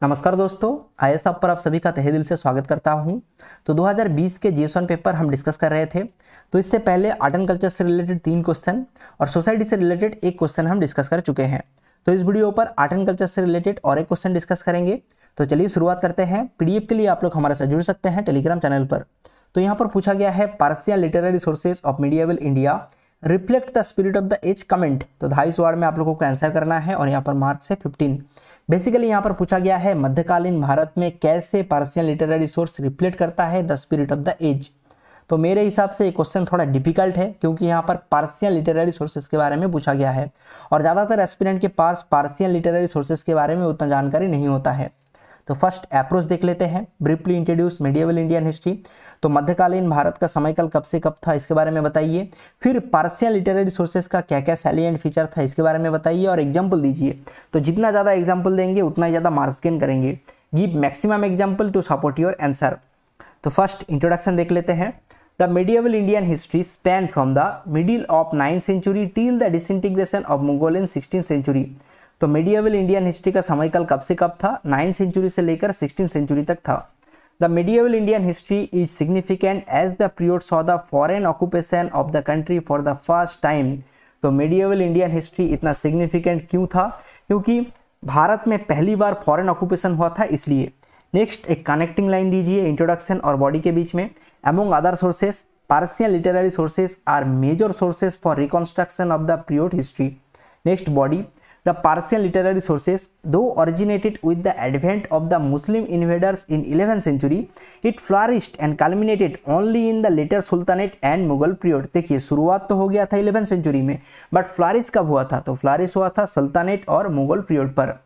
नमस्कार दोस्तों, IAS app पर आप सभी का तहे दिल से स्वागत करता हूं। तो 2020 के जीएस1 पेपर हम डिस्कस कर रहे थे। तो इससे पहले आर्ट एंड कल्चर से रिलेटेड 3 क्वेश्चन और सोसाइटी से रिलेटेड एक क्वेश्चन हम डिस्कस कर चुके हैं। तो इस वीडियो पर आर्ट एंड कल्चर से रिलेटेड और एक क्वेश्चन डिस्कस करेंगे। तो चलिए शुरुआत करते हैं। पीडीएफ के लिए आप लोग हमारे साथ जुड़ सकते हैं टेलीग्राम चैनल पर। तो यहाँ पर पूछा गया है partial literary sources of medieval India reflect the spirit of the age comment. तो 250 वर्ड में आप लोगों को आंसर करना है और यहाँ पर मार्क्स है 15। बेसिकली यहाँ पर पूछा गया है मध्यकालीन भारत में कैसे पार्शियल लिटरेरी सोर्स रिफ्लेक्ट करता है the spirit of the age. तो मेरे हिसाब से ये क्वेश्चन थोड़ा डिफिकल्ट है क्योंकि यहाँ पर पार्शियल लिटरेरी सोर्सेज के बारे में पूछा गया है और ज़्यादातर एस्पिरेंट के पास पार्शियल लिटरेरी सोर्सेज के बारे में उतना जानकारी नहीं होता है। तो फर्स्ट अप्रोच देख लेते हैं, briefly introduce medieval Indian history. तो मध्यकालीन भारत का समयकाल कब से कब था इसके बारे में बताइए। फिर पार्शियल लिटरेरी सोर्सेज का क्या क्या सैलिएंट फीचर था इसके बारे में बताइए और एग्जाम्पल दीजिए। तो जितना ज़्यादा एग्जाम्पल देंगे उतना ही ज़्यादा मार्क्स गेन करेंगे। Give maximum example to support your answer. तो फर्स्ट इंट्रोडक्शन देख लेते हैं। The medieval Indian history span from the middle of 9th century till the disintegration of Mughal in 16th century. तो मीडिएवल इंडियन हिस्ट्री का समयकाल कब से कब था? 9th सेंचुरी से लेकर 16th सेंचुरी तक था। The medieval Indian history is significant as the period saw the foreign occupation of the country for the first time. तो मीडिएवल इंडियन हिस्ट्री इतना सिग्निफिकेंट क्यों था? क्योंकि भारत में पहली बार फॉरेन ऑक्यूपेशन हुआ था इसलिए। नेक्स्ट एक कनेक्टिंग लाइन दीजिए इंट्रोडक्शन और बॉडी के बीच में। Among other sources partial literary sources are major sources for reconstruction of the period history. Next body The partial literary sources, though originated with the advent of the Muslim invaders in 11th century, it flourished and culminated only in the later Sultanate and Mughal period। देखिए शुरुआत तो हो गया था 11th century में, but flourish कब हुआ था? तो फ्लारिश हुआ था सुल्तानेट और मुगल पीरियड पर।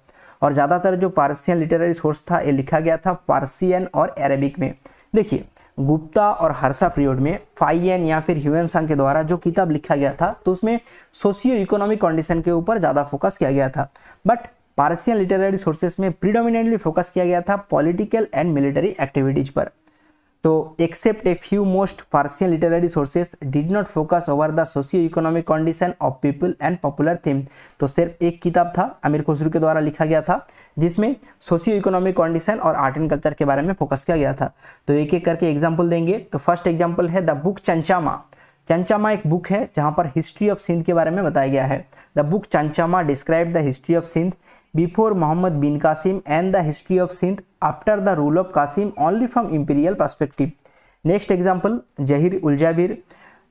और ज़्यादातर जो पार्शियल लिटरेरी सोर्स था ये लिखा गया था पार्सियन और अरेबिक में। देखिए गुप्ता और हर्षा पीरियड में फाइयन या फिर ह्यूएन सांग के द्वारा जो किताब लिखा गया था तो उसमें सोशियो इकोनॉमिक कंडीशन के ऊपर ज़्यादा फोकस किया गया था, बट पार्शियल लिटरेरी सोर्सेस में प्रीडोमिनेंटली फोकस किया गया था पॉलिटिकल एंड मिलिट्री एक्टिविटीज पर। तो except a few most partial literary sources did not focus over the socio economic condition of people and popular theme. तो सिर्फ एक किताब था अमीर खुसरो के द्वारा लिखा गया था जिसमें सोशियो इकोनॉमिक कंडीशन और आर्ट एंड कल्चर के बारे में फोकस किया गया था। तो एक एक करके एग्जाम्पल देंगे। तो फर्स्ट एग्जाम्पल है द बुक चंचामा। चंचामा एक बुक है जहाँ पर हिस्ट्री ऑफ सिंध के बारे में बताया गया है। The book Chachnama describe the history of Sindh before Mohammad bin Qasim and the history of Sindh after the rule of Qasim only from imperial perspective. Next example Zahir ul Jabir,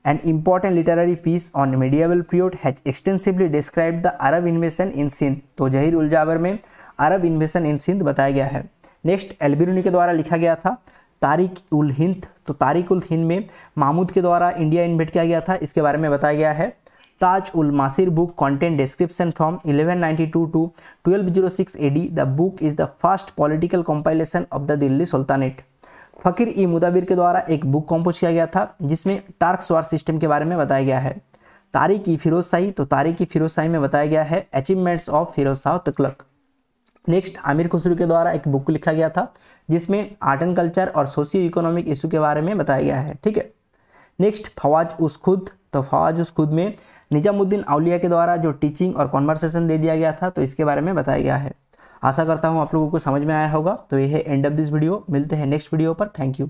an important literary piece on medieval period has extensively described the Arab invasion in Sindh। तो जहीर उल जाबिर में अरब इन्वेशन इन सिंध बताया गया है। Next एल्बिरूनी के द्वारा लिखा गया था तारिक उल हिंद। तो तारिक उल हिंद में महमूद के द्वारा इंडिया इन्वेट किया गया था, इसके बारे में बताया गया है। Taj ul Masir book content description from 1192 to 1206 AD। The book is the first political compilation of the Delhi sultanate. Fakhr e मुदाबिर के द्वारा एक बुक कंपोज किया गया था जिसमें टार्क्स वार सिस्टम के बारे में बताया गया है। तारिक ई फिरोज शाही, तो तारिक ई फिरोज शाही में बताया गया है achievements of Firoz Shah Tughlaq. Next Amir Khusro के द्वारा एक बुक लिखा गया था जिसमें आर्ट एंड कल्चर और सोशियो इकोनॉमिक इशू के बारे में बताया गया है। ठीक है। नेक्स्ट फवाज उस खुद। तो फवाज उस खुद में निजामुद्दीन औलिया के द्वारा जो टीचिंग और कॉन्वर्सेशन दे दिया गया था तो इसके बारे में बताया गया है। आशा करता हूँ आप लोगों को समझ में आया होगा। तो ये है एंड ऑफ दिस वीडियो। मिलते हैं नेक्स्ट वीडियो पर। Thank you.